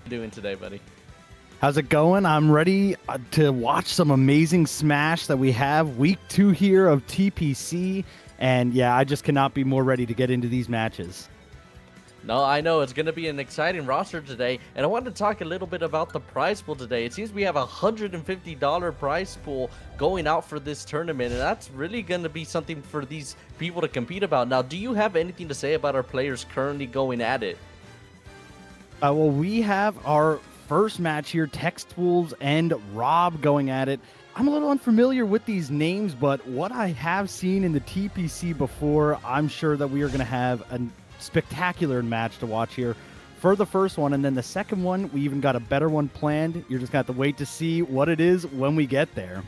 doing today, buddy? How's it going? I'm ready to watch some amazing Smash that we have. Week 2 here of TPC. And yeah, I just cannot be more ready to get into these matches. No, I know it's going to be an exciting roster today, and I wanted to talk a little bit about the prize pool today. It seems we have a $150 prize pool going out for this tournament, and that's really going to be something for these people to compete about. Now, do you have anything to say about our players currently going at it? Well, we have our first match here, Text Wolves and Rob going at it. I'm a little unfamiliar with these names, but what I have seen in the TPC before, I'm sure that we are going to have a spectacular match to watch here for the first one. And then the second one, we even got a better one planned. You're just going to have to wait to see what it is when we get there.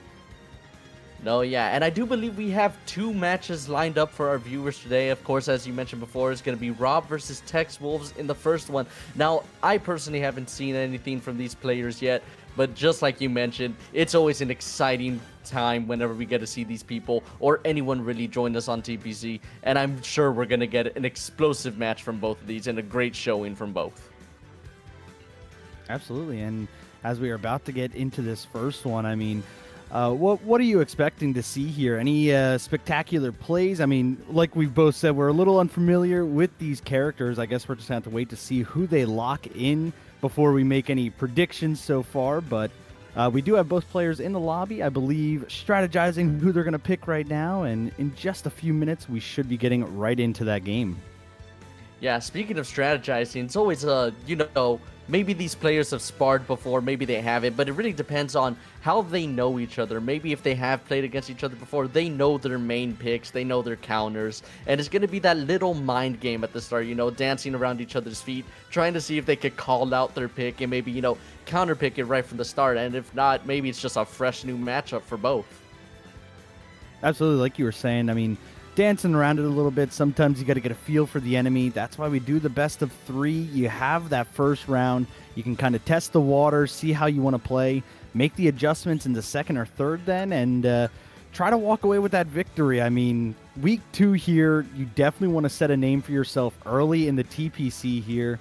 No, yeah, and I do believe we have 2 matches lined up for our viewers today. Of course, as you mentioned before, it's going to be Rob versus Tex Wolves in the first one. Now, I personally haven't seen anything from these players yet, but just like you mentioned, it's always an exciting time whenever we get to see these people or anyone really join us on TPC, and I'm sure we're going to get an explosive match from both of these and a great showing from both. Absolutely, and as we are about to get into this first one, I mean, what are you expecting to see here? Any spectacular plays? I mean, like we've both said, we're a little unfamiliar with these characters. I guess we're just going to have to wait to see who they lock in before we make any predictions so far. But we do have both players in the lobby, I believe, strategizing who they're going to pick right now. And in just a few minutes, we should be getting right into that game. Yeah, speaking of strategizing, it's always, maybe these players have sparred before, maybe they haven't, but it really depends on how they know each other. Maybe if they have played against each other before, they know their main picks, they know their counters, and it's going to be that little mind game at the start, dancing around each other's feet, trying to see if they could call out their pick and maybe, counter pick it right from the start, and if not, maybe it's just a fresh new matchup for both. Absolutely, like you were saying, I mean, dancing around it a little bit. Sometimes you got to get a feel for the enemy. That's why we do the best of 3. You have that first round. You can kind of test the water, see how you want to play, make the adjustments in the second or third then, and try to walk away with that victory. I mean, week 2 here, you definitely want to set a name for yourself early in the TPC here.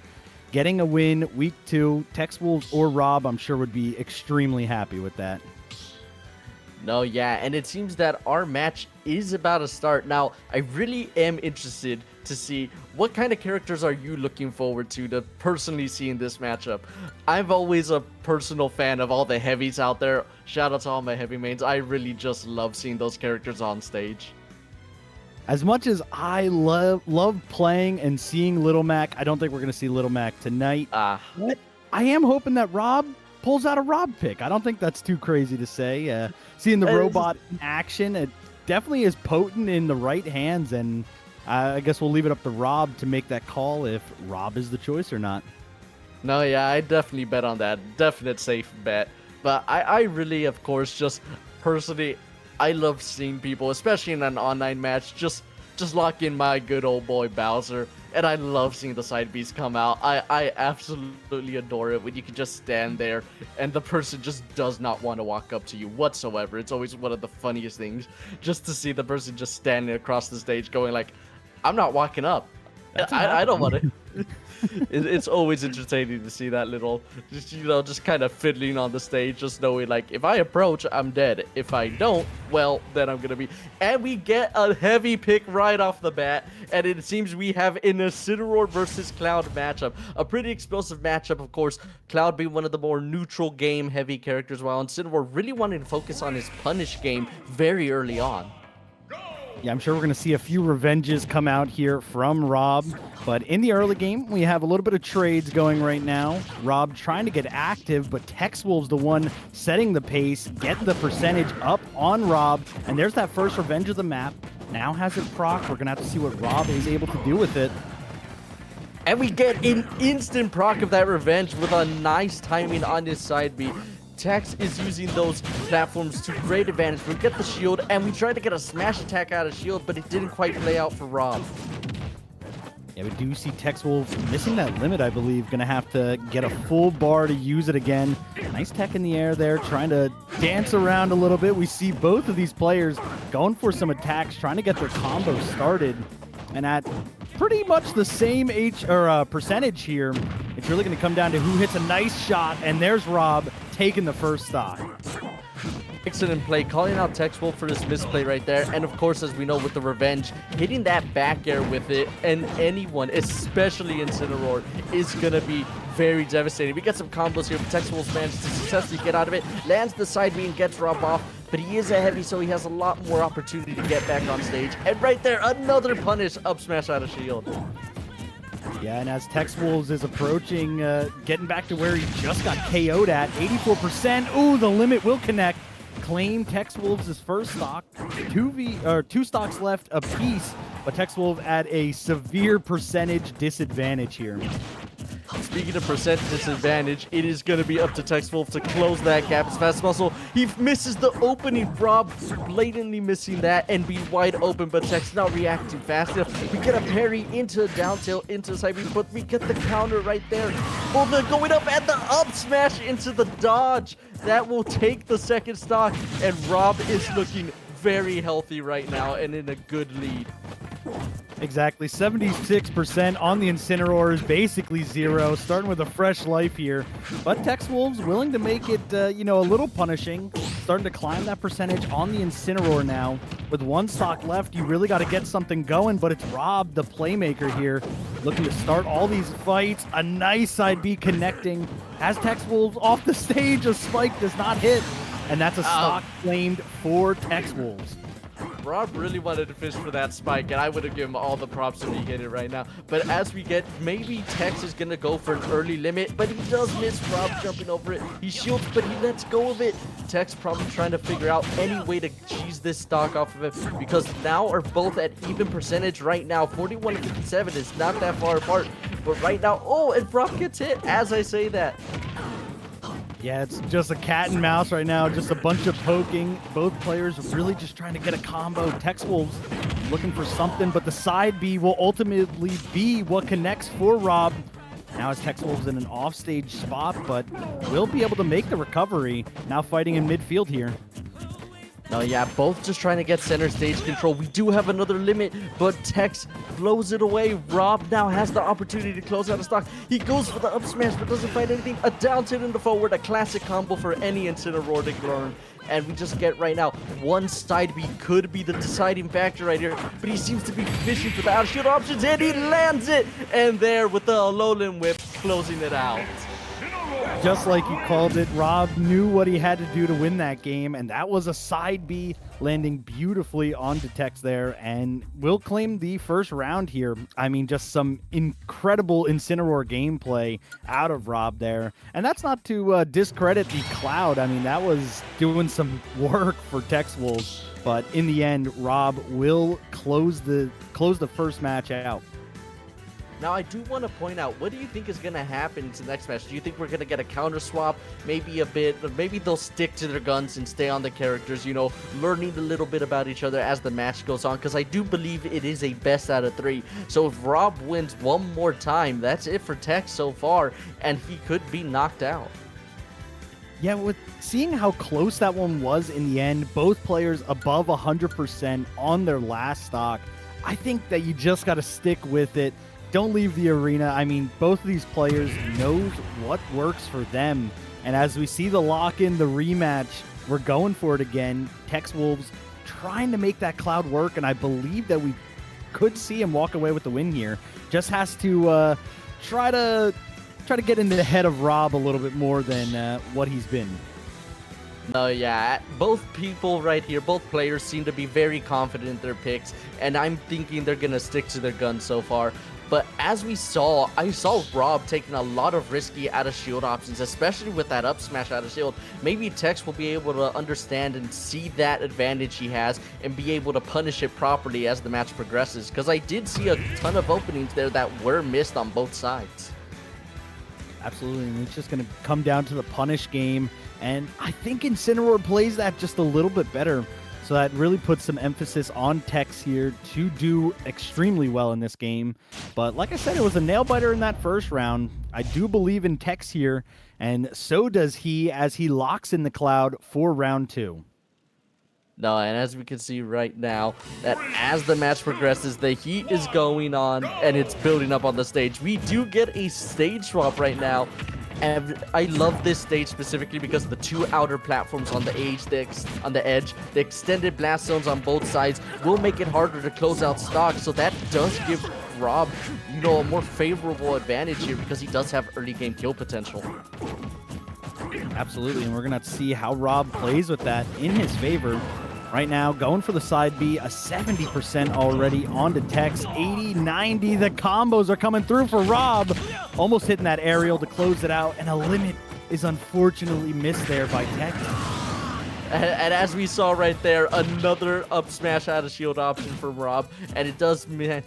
Getting a win week 2, Tex Wolves or Rob, I'm sure would be extremely happy with that. No, yeah, and it seems that our match is about to start. Now, I really am interested to see what kind of characters are you looking forward to personally see in this matchup. I'm always a personal fan of all the heavies out there. Shout out to all my heavy mains. I really just love seeing those characters on stage. As much as I love playing and seeing Little Mac, I don't think we're going to see Little Mac tonight. But I am hoping that Rob pulls out a Rob pick. I don't think that's too crazy to say. Seeing the robot in action, it definitely is potent in the right hands, and I guess we'll leave it up to Rob to make that call if Rob is the choice or not. No, yeah, I definitely bet on that. Definite safe bet. But I really, of course, just personally, I love seeing people, especially in an online match, just lock in my good old boy Bowser. And I love seeing the side Bs come out. I absolutely adore it when you can just stand there and the person just does not want to walk up to you whatsoever. It's always one of the funniest things just to see the person just standing across the stage going like, I'm not walking up. I don't want to. It's always entertaining to see that little, just kind of fiddling on the stage, just knowing like, if I approach, I'm dead. If I don't, well, then I'm going to be. And we get a heavy pick right off the bat, and it seems we have an Incineroar versus Cloud matchup. A pretty explosive matchup, of course. Cloud being one of the more neutral game heavy characters, while Incineroar really wanted to focus on his punish game very early on. Yeah, I'm sure we're going to see a few revenges come out here from Rob. But in the early game, we have a little bit of trades going right now. Rob trying to get active, but Tex Wolves the one setting the pace, getting the percentage up on Rob. And there's that first revenge of the map. Now has it proc. We're going to have to see what Rob is able to do with it. And we get an instant proc of that revenge with a nice timing on his side B. Tex is using those platforms to great advantage. We get the shield, and we tried to get a smash attack out of shield, but it didn't quite play out for Rob. Yeah, we do see Tex Wolf missing that limit, I believe. Going to have to get a full bar to use it again. Nice tech in the air there, trying to dance around a little bit. We see both of these players going for some attacks, trying to get their combo started. And at pretty much the same percentage here. It's really going to come down to who hits a nice shot, and there's Rob taking the first stock. Excellent play, calling out TexWolf for this misplay right there. And of course, as we know with the revenge, hitting that back air with it, and anyone, especially Incineroar, is going to be very devastating. We got some combos here, but TexWolf managed to successfully get out of it, lands the side B and gets Rob off, but he is a heavy, so he has a lot more opportunity to get back on stage. And right there, another punish, up smash out of shield. Yeah, and as TexWolves is approaching, getting back to where he just got KO'd at, 84%. Ooh, the limit will connect. Claim TexWolves' first stock. Two stocks left apiece, but TexWolves at a severe percentage disadvantage here. Speaking of percent disadvantage, it is going to be up to TexWolf to close that gap as fast as possible. He misses the opening. Rob blatantly missing that and be wide open, but Tex not reacting fast enough. We get a parry into a down tilt into the side B, but we get the counter right there. Oh, they're going up at the up smash into the dodge. That will take the second stock, and Rob is looking very healthy right now and in a good lead. Exactly, 76% on the Incineroar is basically zero, starting with a fresh life here. But TexWolves willing to make it, a little punishing, starting to climb that percentage on the Incineroar now. With one stock left, you really got to get something going, but it's Rob, the playmaker here, looking to start all these fights. A nice side B connecting. As TexWolves off the stage, a spike does not hit, and that's a stock claimed for TexWolves. Rob really wanted to fish for that spike, and I would have given him all the props if he hit it right now. But as we get, maybe Tex is going to go for an early limit, but he does miss. Rob jumping over it. He shields, but he lets go of it. Tex probably trying to figure out any way to cheese this stock off of it, because now are both at even percentage right now. 41 to 57 is not that far apart, but right now, oh, and Rob gets hit as I say that. Yeah, it's just a cat and mouse right now, just a bunch of poking. Both players really just trying to get a combo. TexWolves looking for something, but the side B will ultimately be what connects for Rob. Now as TexWolves in an offstage spot, but will be able to make the recovery. Now fighting in midfield here. No, yeah, both just trying to get center stage control. We do have another limit, but Tex blows it away. Rob now has the opportunity to close out a stock. He goes for the up smash, but doesn't find anything. A down tilt in the forward, a classic combo for any Incineroar to learn. And we just get right now, one side B could be the deciding factor right here, but he seems to be fishing for the out shield options, and he lands it! And there with the Alolan whip, closing it out. Just like you called it, Rob knew what he had to do to win that game, and that was a side B landing beautifully onto Tex there, and will claim the first round here. I mean, just some incredible Incineroar gameplay out of Rob there, and that's not to discredit the Cloud. I mean, that was doing some work for TexWolves, but in the end, Rob will close the first match out. Now, I do want to point out, what do you think is going to happen to the next match? Do you think we're going to get a counter swap? Maybe a bit, maybe they'll stick to their guns and stay on the characters, learning a little bit about each other as the match goes on, because I do believe it is a best out of 3. So if Rob wins one more time, that's it for Tex so far, and he could be knocked out. Yeah, with seeing how close that one was in the end, both players above 100% on their last stock, I think that you just got to stick with it. Don't leave the arena. I mean, both of these players knows what works for them. And as we see the lock-in, the rematch, we're going for it again. TexWolves trying to make that Cloud work, and I believe that we could see him walk away with the win here. Just has to try to get into the head of Rob a little bit more than what he's been. No, yeah, both people right here, both players seem to be very confident in their picks, and I'm thinking they're going to stick to their guns so far. But as I saw Rob taking a lot of risky out of shield options, especially with that up smash out of shield. Maybe Tex will be able to understand and see that advantage he has and be able to punish it properly as the match progresses. Because I did see a ton of openings there that were missed on both sides. Absolutely, and it's just going to come down to the punish game. And I think Incineroar plays that just a little bit better. So that really puts some emphasis on Tex here to do extremely well in this game. But like I said, it was a nail-biter in that first round. I do believe in Tex here, and so does he as he locks in the Cloud for round 2. No, and as we can see right now, that as the match progresses, the heat is going on and it's building up on the stage. We do get a stage swap right now. And I love this stage specifically because of the two outer platforms on the edge, the extended blast zones on both sides will make it harder to close out stock. So that does give Rob, a more favorable advantage here because he does have early game kill potential. Absolutely, and we're going to see how Rob plays with that in his favor. Right now, going for the side B, a 70% already onto Tex, 80, 90. The combos are coming through for Rob. Almost hitting that aerial to close it out, and a limit is unfortunately missed there by Tex. And as we saw right there, another up smash out of shield option from Rob, and it does manage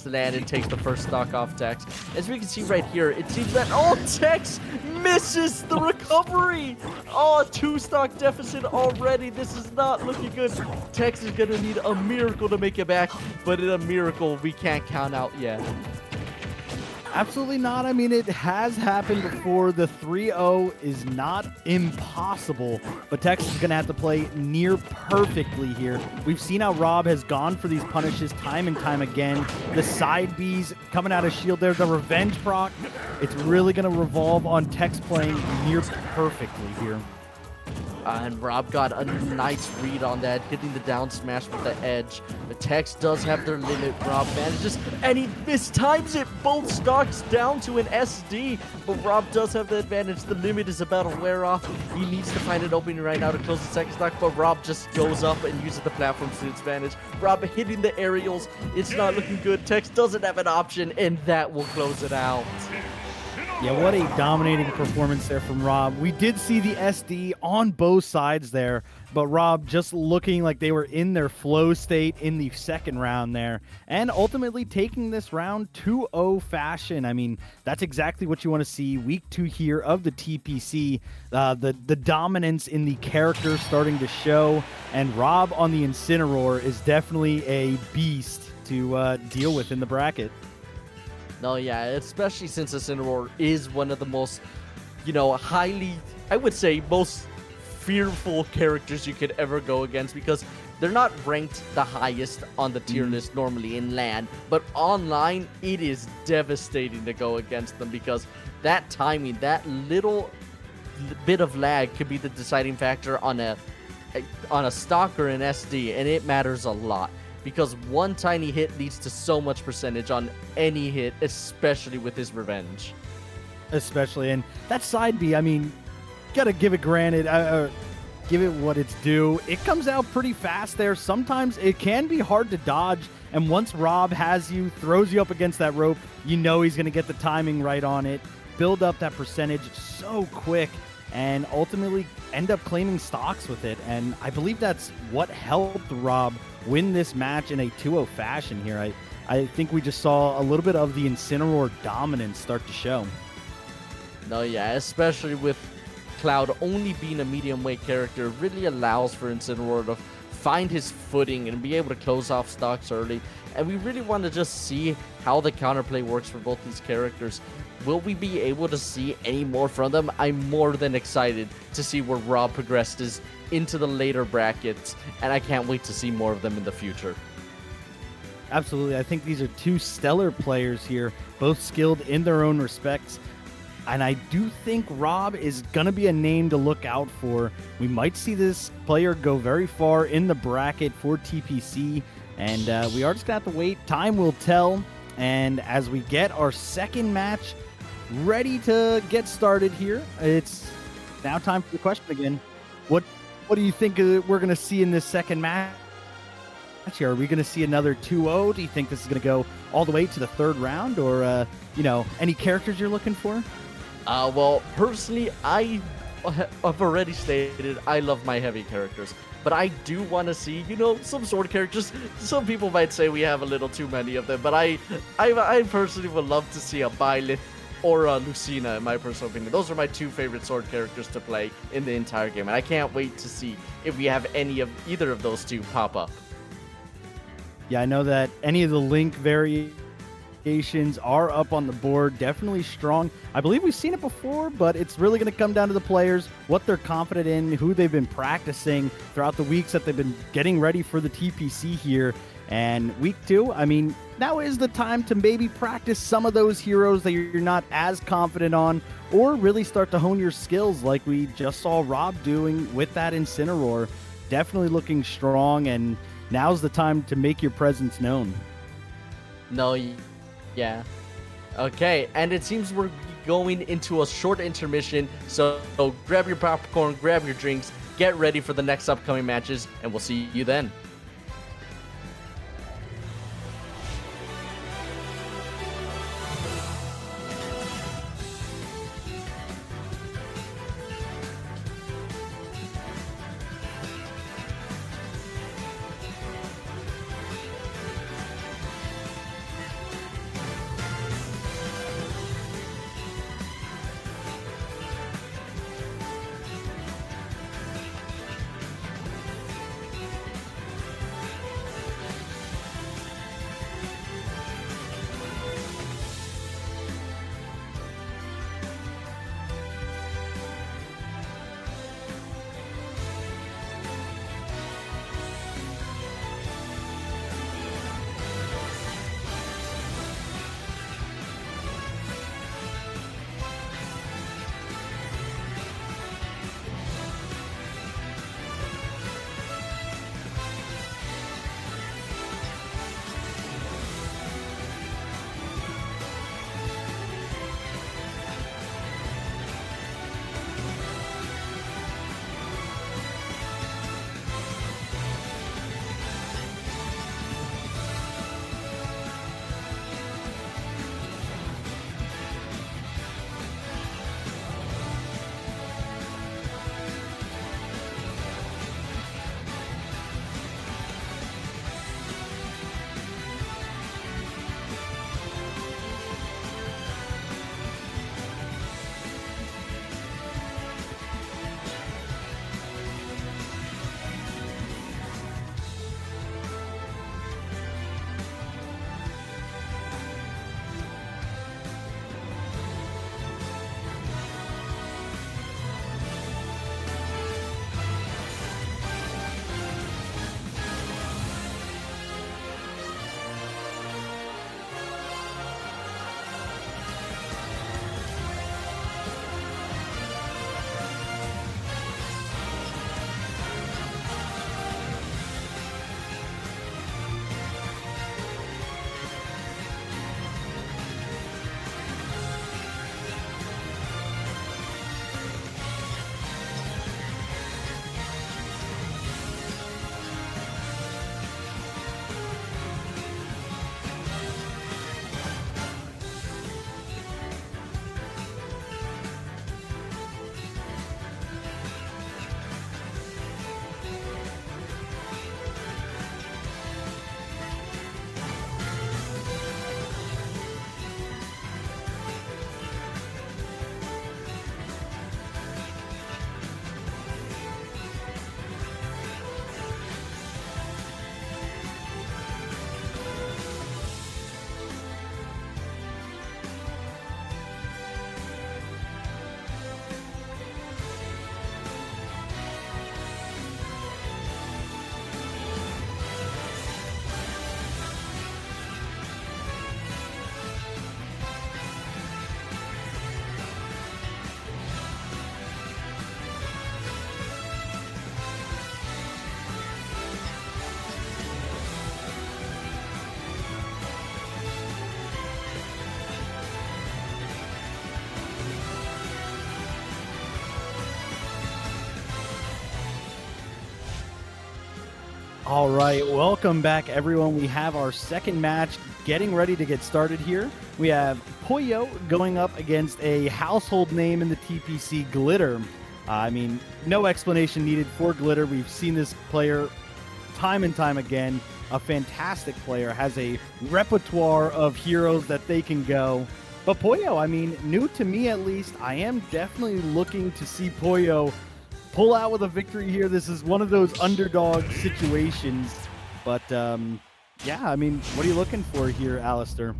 to land and takes the first stock off Tex. As we can see right here, it seems that Tex misses the recovery. Oh, 2-stock deficit already. This is not looking good. Tex is gonna need a miracle to make it back, but in a miracle we can't count out yet. Absolutely not. I mean, it has happened before. The 3-0 is not impossible, but Tex is going to have to play near perfectly here. We've seen how Rob has gone for these punishes time and time again. The side Bs coming out of shield there, the revenge proc. It's really going to revolve on Tex playing near perfectly here. And Rob got a nice read on that, hitting the down smash with the edge. The Tex does have their limit. Rob manages, and he mistimes it. Both stocks down to an SD, but Rob does have the advantage. The limit is about to wear off. He needs to find an opening right now to close the second stock, but Rob just goes up and uses the platforms to his advantage. Rob hitting the aerials. It's not looking good. Tex doesn't have an option, and that will close it out. Yeah, what a dominating performance there from Rob. We did see the SD on both sides there, but Rob just looking like they were in their flow state in the second round there, and ultimately taking this round 2-0 fashion. I mean, that's exactly what you want to see. Week 2 here of the TPC, the dominance in the character starting to show, and Rob on the Incineroar is definitely a beast to deal with in the bracket. No, yeah, especially since Incineroar is one of the most, highly, I would say, most fearful characters you could ever go against, because they're not ranked the highest on the tier list normally in LAN, but online, it is devastating to go against them because that timing, that little bit of lag could be the deciding factor on a stock or an SD, and it matters a lot. Because one tiny hit leads to so much percentage on any hit, especially with his revenge. Especially, and that side B, I mean, gotta give it granted, give it what it's due. It comes out pretty fast there. Sometimes it can be hard to dodge, and once Rob has you, throws you up against that rope, you know he's gonna get the timing right on it, build up that percentage so quick, and ultimately end up claiming stocks with it. And I believe that's what helped Rob win this match in a 2-0 fashion here. I think we just saw a little bit of the Incineroar dominance start to show. No, yeah, especially with Cloud only being a medium weight character, really allows for Incineroar to find his footing and be able to close off stocks early. And we really want to just see how the counterplay works for both these characters. Will we be able to see any more from them? I'm more than excited to see where Rob progresses into the later brackets, and I can't wait to see more of them in the future. Absolutely. I think these are two stellar players here, both skilled in their own respects. And I do think Rob is going to be a name to look out for. We might see this player go very far in the bracket for TPC, and we are just going to have to wait. Time will tell. And as we get our second match ready to get started here, it's now time for the question again. What do you think we're going to see in this second match here? Are we going to see another 2-0? Do you think this is going to go all the way to the third round? Or, any characters you're looking for? Well, personally, I've already stated I love my heavy characters. But I do want to see, some sword characters. Some people might say we have a little too many of them. But I personally would love to see a Byleth or a Lucina, in my personal opinion. Those are my two favorite sword characters to play in the entire game, and I can't wait to see if we have either of those two pop up. Yeah, I know that any of the Link variations locations are up on the board. Definitely strong. I believe we've seen it before, but it's really going to come down to the players, what they're confident in, who they've been practicing throughout the weeks that they've been getting ready for the TPC here. And week 2, I mean, now is the time to maybe practice some of those heroes that you're not as confident on, or really start to hone your skills like we just saw Rob doing with that Incineroar. Definitely looking strong, and now's the time to make your presence known. No, yeah. Okay, and it seems we're going into a short intermission, so grab your popcorn, grab your drinks, get ready for the next upcoming matches, and we'll see you then. All right, welcome back, everyone. We have our second match getting ready to get started here. We have Pollo going up against a household name in the TPC, Glitter. I mean, no explanation needed for Glitter. We've seen this player time and time again. A fantastic player, has a repertoire of heroes that they can go. But Pollo, I mean, new to me at least, I am definitely looking to see Pollo pull out with a victory here. This is one of those underdog situations. But, yeah, I mean, what are you looking for here, Alistair?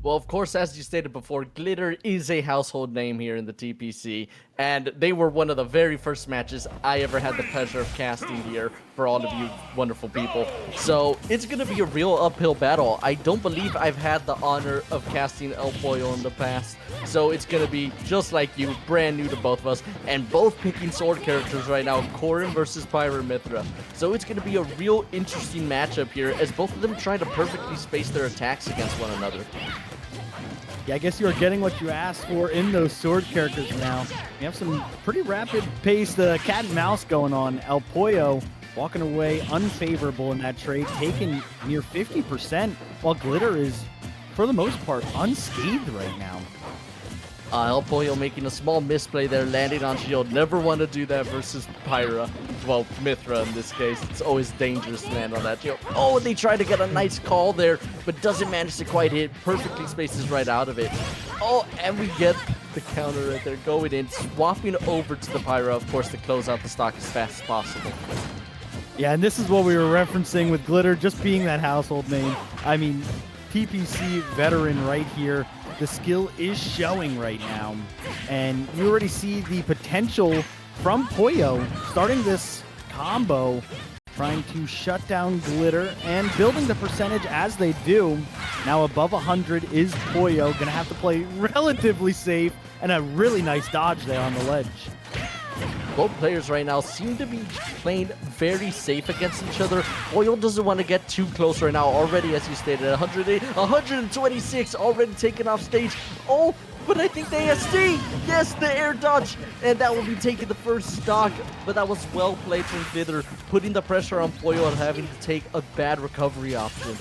Well, of course, as you stated before, Glitter is a household name here in the TPC, and they were one of the very first matches I ever had the pleasure of casting here for all of you wonderful people. So it's going to be a real uphill battle. I don't believe I've had the honor of casting El Pollo in the past, so it's going to be just like you, brand new to both of us, and both picking sword characters right now, Corrin versus Pyra/Mythra. So it's going to be a real interesting matchup here as both of them try to perfectly space their attacks against one another. Yeah, I guess you are getting what you asked for in those sword characters now. We have some pretty rapid-paced cat and mouse going on. El Pollo walking away unfavorable in that trade, taking near 50%, while Glitter is, for the most part, unscathed right now. El Pollo making a small misplay there, landing on shield. Never want to do that versus Pyra. Well, Mythra in this case. It's always dangerous to land on that shield. Oh, they try to get a nice call there, but doesn't manage to quite hit. Perfectly spaces right out of it. Oh, and we get the counter right there, going in, swapping over to the Pyra, of course, to close out the stock as fast as possible. Yeah, and this is what we were referencing with Glitter just being that household name. I mean, TPC veteran right here. The skill is showing right now, and you already see the potential from Pollo starting this combo, trying to shut down Glitter and building the percentage as they do. Now above 100 is Pollo, gonna have to play relatively safe, and a really nice dodge there on the ledge. Both players right now seem to be playing very safe against each other. Pollo doesn't want to get too close right now. Already, as you stated, 108, 126 already taken off stage. Oh, but I think the ASD, yes, the air dodge, and that will be taking the first stock. But that was well played from Glitter, putting the pressure on Pollo and having to take a bad recovery option.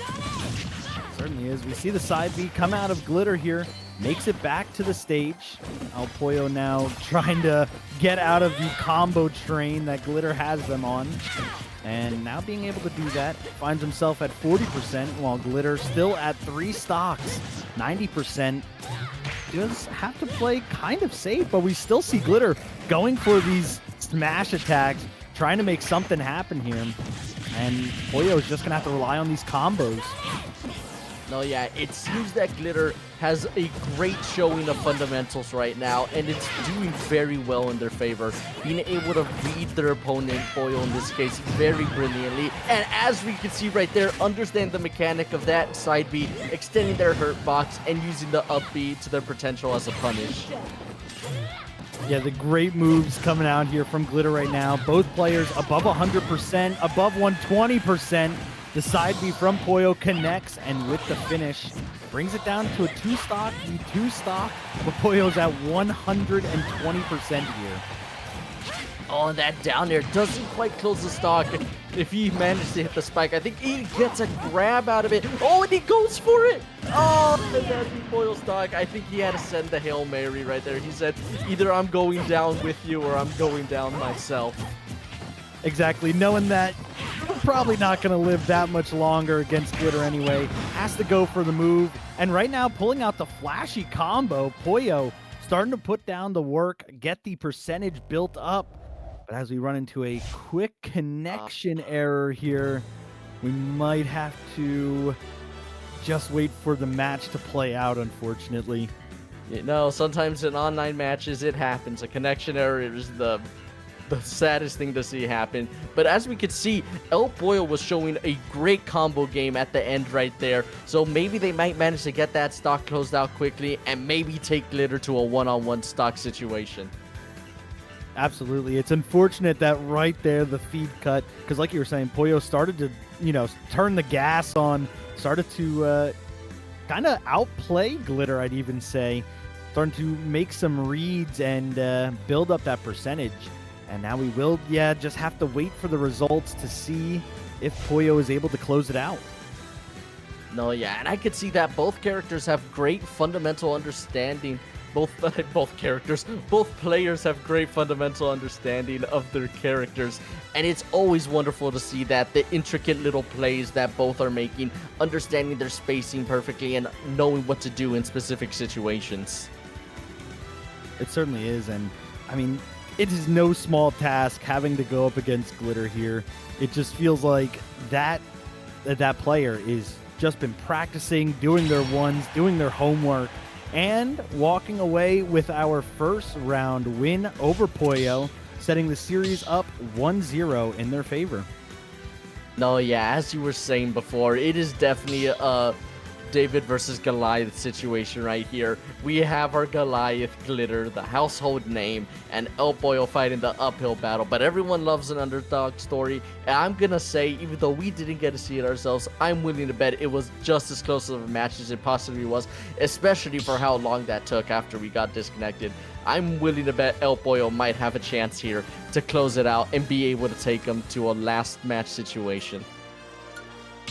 Certainly is. We see the side B come out of Glitter here. Makes it back to the stage. El Pollo now trying to get out of the combo train that Glitter has them on. And now being able to do that, finds himself at 40%, while Glitter still at 3 stocks, 90%. Does have to play kind of safe, but we still see Glitter going for these smash attacks, trying to make something happen here. And Pollo is just going to have to rely on these combos. No, yeah, it seems that Glitter has a great showing of fundamentals right now, and it's doing very well in their favor. Being able to read their opponent, Pollo in this case, very brilliantly. And as we can see right there, understand the mechanic of that side B, extending their hurt box and using the up B to their potential as a punish. Yeah, the great moves coming out here from Glitter right now. Both players above 100%, above 120%. The side B from Pollo connects, and with the finish, brings it down to a 2-stock, the 2-stock, but Pollo's at 120% here. Oh, and that down there doesn't quite close the stock. If he managed to hit the spike, I think he gets a grab out of it. Oh, and he goes for it. Oh, and that's the Pollo stock. I think he had to send the Hail Mary right there. He said, either I'm going down with you or I'm going down myself. Exactly, knowing that you're probably not going to live that much longer against Glitter anyway. Has to go for the move. And right now, pulling out the flashy combo, Pollo starting to put down the work, get the percentage built up. But as we run into a quick connection error here, we might have to just wait for the match to play out, unfortunately. You know, sometimes in online matches, it happens. A connection error is the saddest thing to see happen. But as we could see, El Pollo was showing a great combo game at the end right there. So maybe they might manage to get that stock closed out quickly and maybe take Glitter to a one-on-one stock situation. Absolutely. It's unfortunate that right there, the feed cut, because like you were saying, Pollo started to, turn the gas on, started to kind of outplay Glitter, I'd even say. Starting to make some reads and build up that percentage. And now we will, just have to wait for the results to see if Pollo is able to close it out. No, yeah, and I could see that both characters have great fundamental understanding. Both players have great fundamental understanding of their characters. And it's always wonderful to see that, the intricate little plays that both are making, understanding their spacing perfectly and knowing what to do in specific situations. It certainly is, and I mean, it is no small task having to go up against Glitter here. It just feels like that player is just been practicing, doing their ones, doing their homework, and walking away with our first round win over Pollo, setting the series up 1-0 in their favor. No, yeah, as you were saying before, it is definitely a David versus Goliath situation right here. We have our Goliath Glitter, the household name, and El Pollo fighting the uphill battle. But everyone loves an underdog story, and I'm gonna say, even though we didn't get to see it ourselves, I'm willing to bet it was just as close of a match as it possibly was, especially for how long that took after we got disconnected. I'm willing to bet El Pollo might have a chance here to close it out and be able to take them to a last match situation.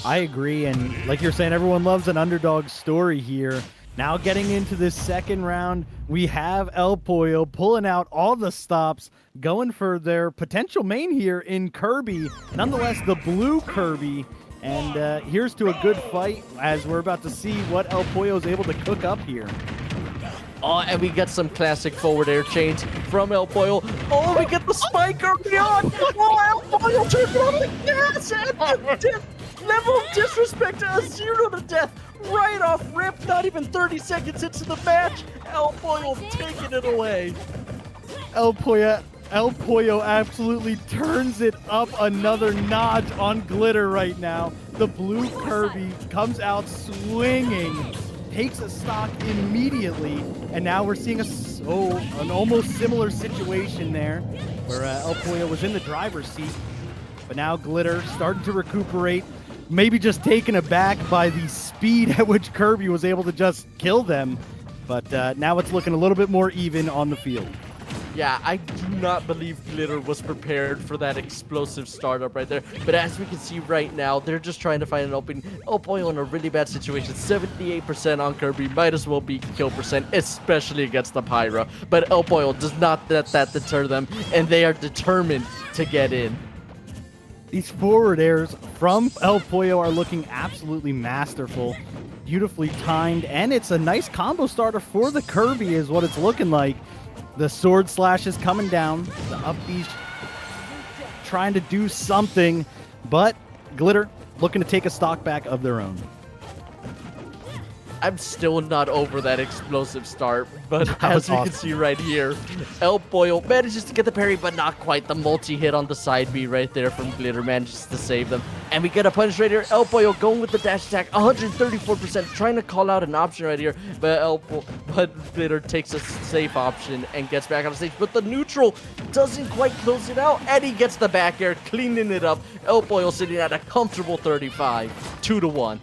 I agree, and like you're saying, everyone loves an underdog story here. Now getting into this second round, we have El Pollo pulling out all the stops, going for their potential main here in Kirby. Nonetheless, the blue Kirby. And here's to a good fight as we're about to see what El Pollo is able to cook up here. Oh, and we get some classic forward air chains from El Pollo. Oh, we get the spike early on. Oh, El Pollo turns on the gas and level of disrespect, a 0 to death right off rip. Not even 30 seconds into the match. El Pollo taking it away. El Pollo absolutely turns it up another notch on Glitter right now. The blue Kirby comes out swinging, takes a stock immediately, and now we're seeing an almost similar situation there where El Pollo was in the driver's seat, but now Glitter starting to recuperate, maybe just taken aback by the speed at which Kirby was able to just kill them, but now it's looking a little bit more even on the field. Yeah, I do not believe Glitter was prepared for that explosive startup right there. But as we can see right now, they're just trying to find an opening. El Pollo in a really bad situation. 78% on Kirby. Might as well be kill percent, especially against the Pyra. But El Pollo does not let that deter them, and they are determined to get in. These forward airs from El Pollo are looking absolutely masterful. Beautifully timed, and it's a nice combo starter for the Kirby is what it's looking like. The sword slash is coming down. The up B trying to do something, but Glitter looking to take a stock back of their own. I'm still not over that explosive start, but as you awesome. can see right here, El Pollo manages to get the parry, but not quite. The multi-hit on the side B right there from Glitter manages to save them. And we get a punish right here. El Pollo going with the dash attack, 134%, trying to call out an option right here, but Glitter takes a safe option and gets back on the stage. But the neutral doesn't quite close it out, and he gets the back air, cleaning it up. El Pollo sitting at a comfortable 35, 2-1.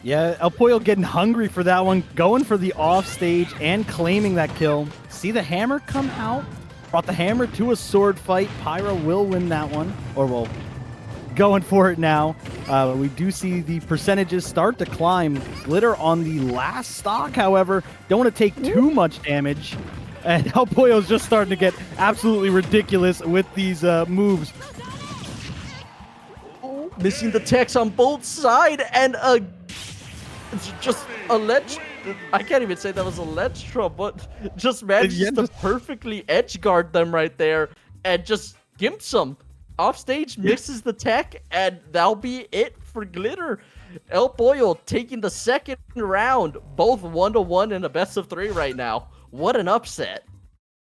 Yeah, El Pollo getting hungry for that one, going for the offstage and claiming that kill. See the hammer come out? Brought the hammer to a sword fight. Pyra will win that one, or well, going for it now. We do see the percentages start to climb. Glitter on the last stock, however, don't want to take too much damage. And El Pollo's just starting to get absolutely ridiculous with these moves. Missing the text on both sides, and just a ledge. I can't even say that was a ledge trump, but just manages to perfectly edge guard them right there and just gimps them. Offstage misses the tech, and that'll be it for Glitter. El Pollo taking the second round, both 1-1 in a best of 3 right now. What an upset.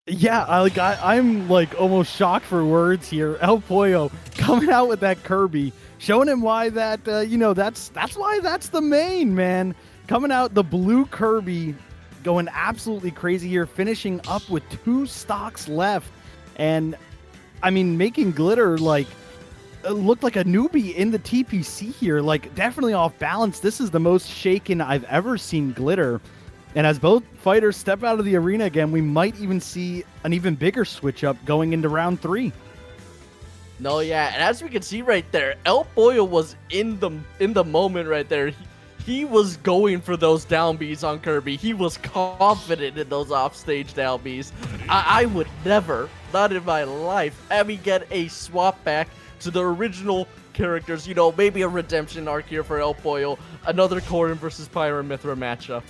Yeah, I'm like almost shocked for words here. El Pollo coming out with that Kirby, showing him why that that's why that's the main, man. Coming out the blue Kirby, going absolutely crazy here, finishing up with 2 stocks left, and I mean making Glitter like look like a newbie in the TPC here. Like definitely off balance. This is the most shaken I've ever seen Glitter. And as both fighters step out of the arena again, we might even see an even bigger switch up going into round 3. No, yeah, and as we can see right there, El Pollo was in the moment right there. He was going for those down Bs on Kirby. He was confident in those offstage down Bs. I would never, not in my life, have me get a swap back to the original characters. You know, maybe a redemption arc here for El Pollo. Another Corrin versus Pyra Mythra matchup.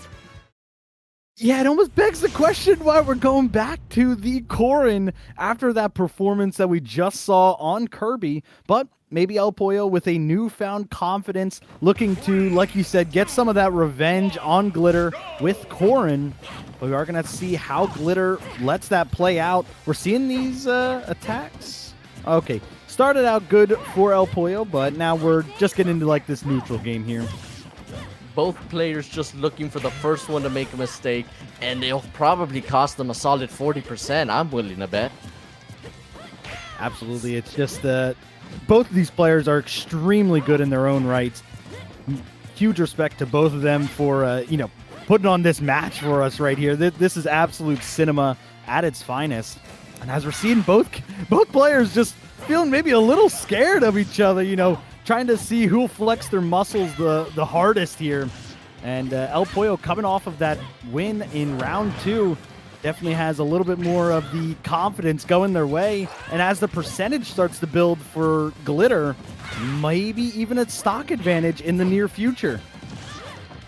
Yeah, it almost begs the question why we're going back to the Corrin after that performance that we just saw on Kirby. But maybe El Pollo with a newfound confidence, looking to, like you said, get some of that revenge on Glitter with Corrin. We are going to see how Glitter lets that play out. We're seeing these attacks. Okay, started out good for El Pollo, but now we're just getting into like this neutral game here. Both players just looking for the first one to make a mistake, and it'll probably cost them a solid 40%, I'm willing to bet. Absolutely. It's just both of these players are extremely good in their own rights. Huge respect to both of them for, putting on this match for us right here. This is absolute cinema at its finest. And as we're seeing both players just feeling maybe a little scared of each other, trying to see who'll flex their muscles the hardest here. And El Pollo coming off of that win in round 2 definitely has a little bit more of the confidence going their way. And as the percentage starts to build for Glitter, maybe even a stock advantage in the near future.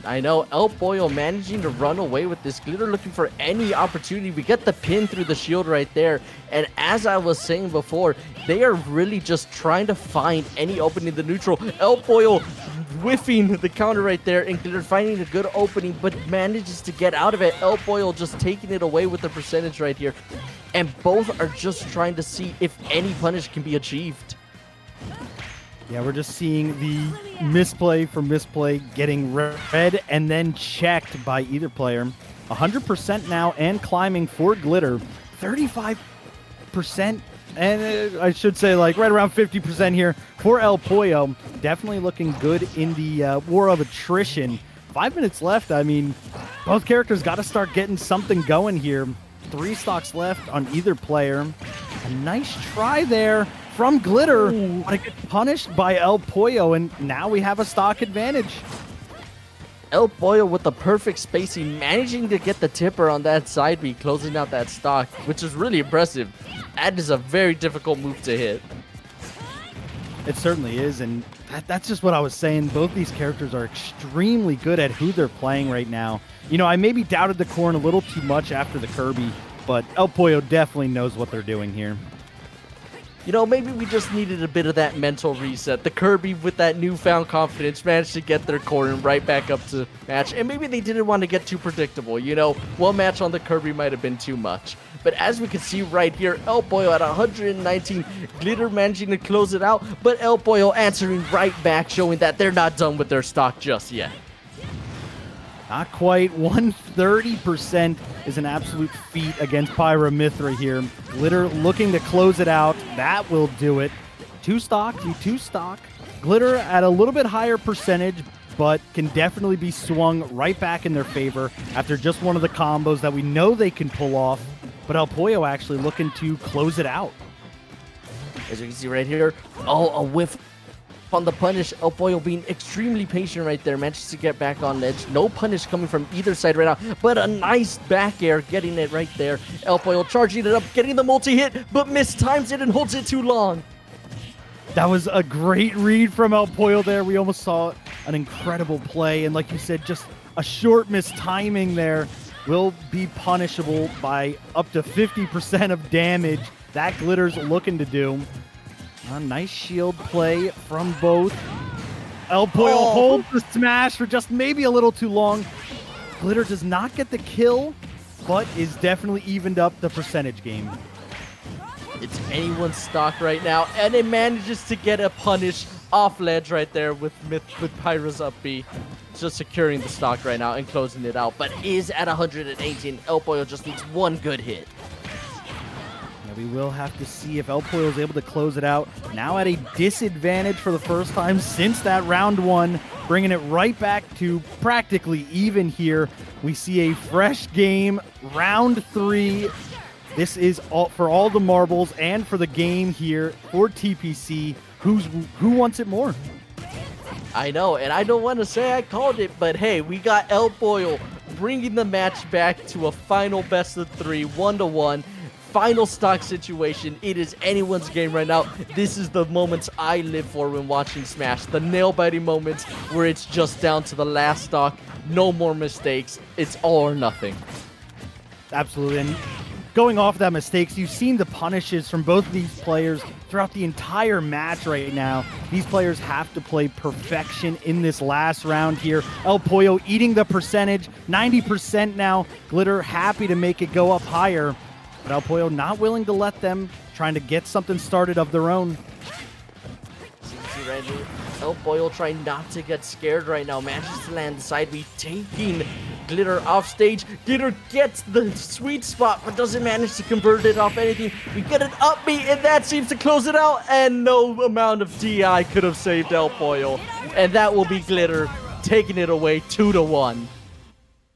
I know El Pollo managing to run away with this. Glitter looking for any opportunity. We get the pin through the shield right there. And as I was saying before, they are really just trying to find any opening in the neutral. El Pollo whiffing the counter right there, and Glitter finding a good opening, but manages to get out of it. El Pollo just taking it away with the percentage right here. And both are just trying to see if any punish can be achieved. Yeah, we're just seeing the misplay for misplay getting read and then checked by either player. 100% now and climbing for Glitter. 35%, and I should say like right around 50% here for El Pollo. Definitely looking good in the war of attrition. 5 minutes left. I mean, both characters got to start getting something going here. 3 stocks left on either player. A nice try there from Glitter, but it gets punished by El Pollo, and now we have a stock advantage. El Pollo with the perfect spacing, managing to get the tipper on that side B, closing out that stock, which is really impressive. That is a very difficult move to hit. It certainly is, and that's just what I was saying. Both these characters are extremely good at who they're playing right now. I maybe doubted the Corrin a little too much after the Kirby, but El Pollo definitely knows what they're doing here. Maybe we just needed a bit of that mental reset. The Kirby, with that newfound confidence, managed to get their Corrin right back up to match. And maybe they didn't want to get too predictable. One match on the Kirby might have been too much. But as we can see right here, El Pollo at 119, Glitter managing to close it out. But El Pollo answering right back, showing that they're not done with their stock just yet. Not quite. 130% is an absolute feat against Pyra/Mythra here. Glitter looking to close it out. That will do it. 2 stock. Glitter at a little bit higher percentage, but can definitely be swung right back in their favor after just one of the combos that we know they can pull off. But El Pollo actually looking to close it out. As you can see right here, a whiff on the punish. El Pollo being extremely patient right there, manages to get back on edge. No punish coming from either side right now, but a nice back air getting it right there. El Pollo charging it up, getting the multi-hit, but mistimes it and holds it too long. That was a great read from El Pollo there. We almost saw an incredible play, and like you said, just a short mistiming there will be punishable by up to 50% of damage. That Glitter's looking to do. A nice shield play from both. El Pollo holds the smash for just maybe a little too long. Glitter does not get the kill, but is definitely evened up the percentage game. It's anyone's stock right now, and it manages to get a punish off ledge right there with Pyra's up B. Just securing the stock right now and closing it out, but is at 118. El Pollo just needs one good hit. We will have to see if El Pollo is able to close it out. Now at a disadvantage for the first time since that round 1, bringing it right back to practically even here. We see a fresh game, round 3. This is all for all the marbles and for the game here for TPC. Who wants it more? I know, and I don't want to say I called it, but hey, we got El Pollo bringing the match back to a final best of 3, 1-1. final stock situation. It is anyone's game right now. This is the moments I live for when watching Smash. The nail-biting moments where it's just down to the last stock. No more mistakes. It's all or nothing. Absolutely. And going off that mistakes, you've seen the punishes from both of these players throughout the entire match right now. These players have to play perfection in this last round here. El Pollo eating the percentage, 90% now. Glitter happy to make it go up higher, but El Pollo not willing to let them, trying to get something started of their own. El Pollo trying not to get scared right now. Manages to land the side B, taking Glitter off stage. Glitter gets the sweet spot, but doesn't manage to convert it off anything. We get an up B, and that seems to close it out. And no amount of DI could have saved El Pollo. And that will be Glitter taking it away 2-1.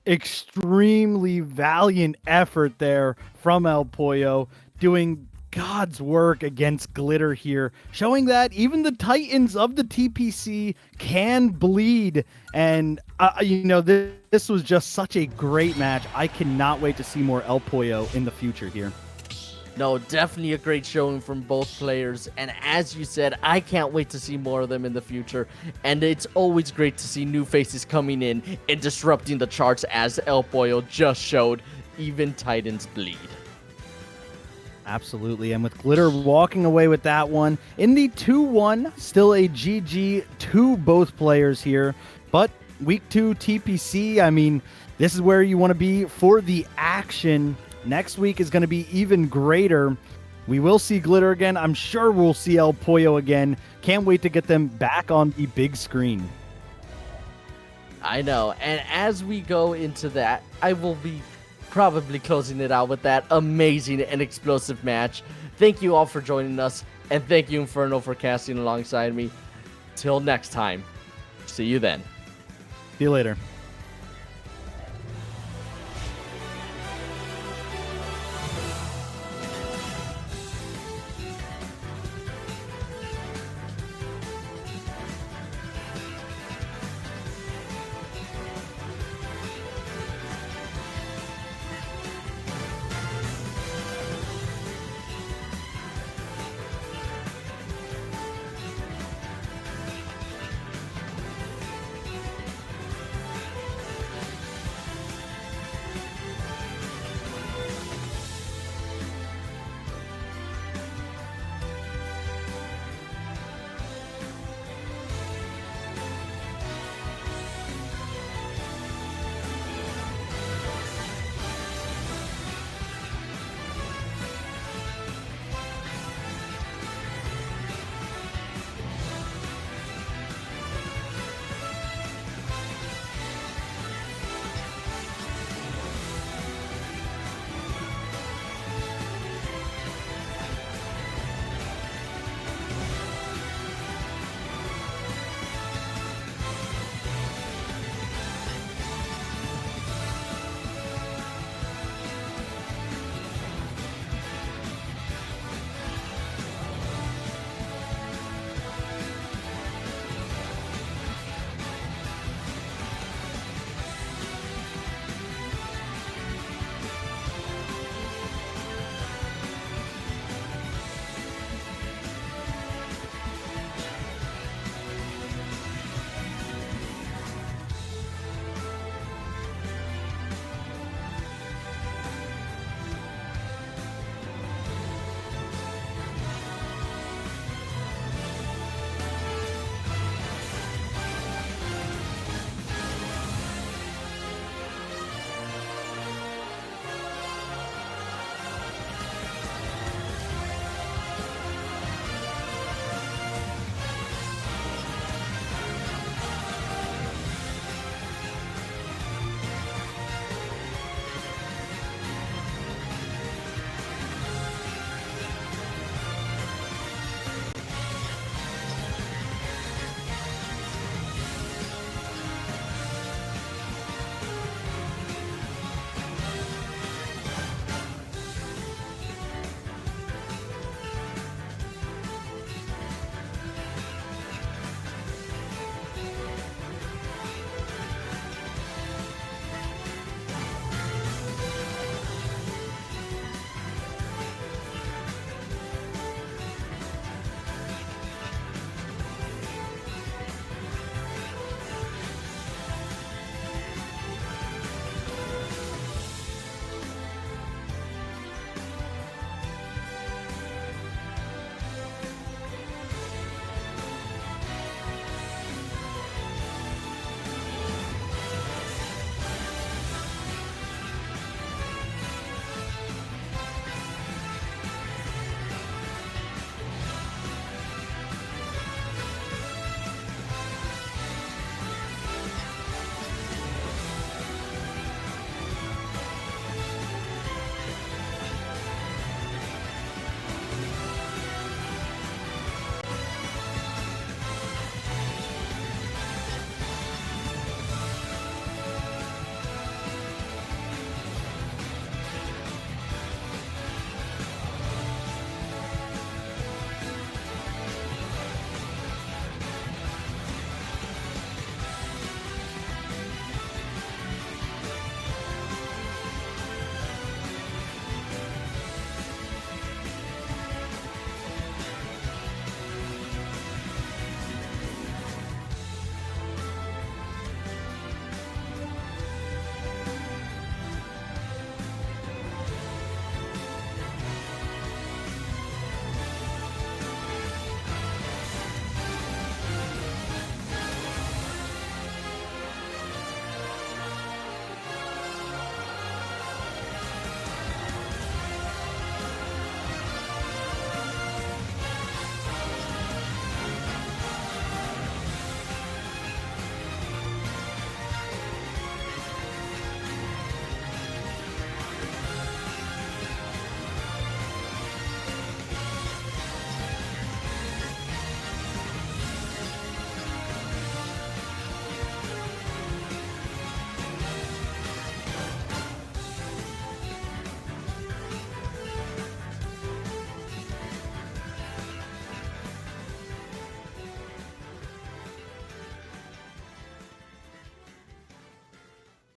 Extremely valiant effort there from El Pollo, doing God's work against Glitter here, showing that even the Titans of the TPC can bleed. And, this was just such a great match. I cannot wait to see more El Pollo in the future here. No, definitely a great showing from both players. And as you said, I can't wait to see more of them in the future. And it's always great to see new faces coming in and disrupting the charts, as El Pollo just showed. Even Titans bleed. Absolutely, and with Glitter walking away with that one in the 2-1, still a GG to both players here. But week 2 TPC, I mean, this is where you want to be for the action. Next week is going to be even greater. We will see Glitter again. I'm sure we'll see El Pollo again. Can't wait to get them back on the big screen. I know, and as we go into that, I will be probably closing it out with that amazing and explosive match. Thank you all for joining us, and thank you, Inferno, for casting alongside me. Till next time, see you then. See you later.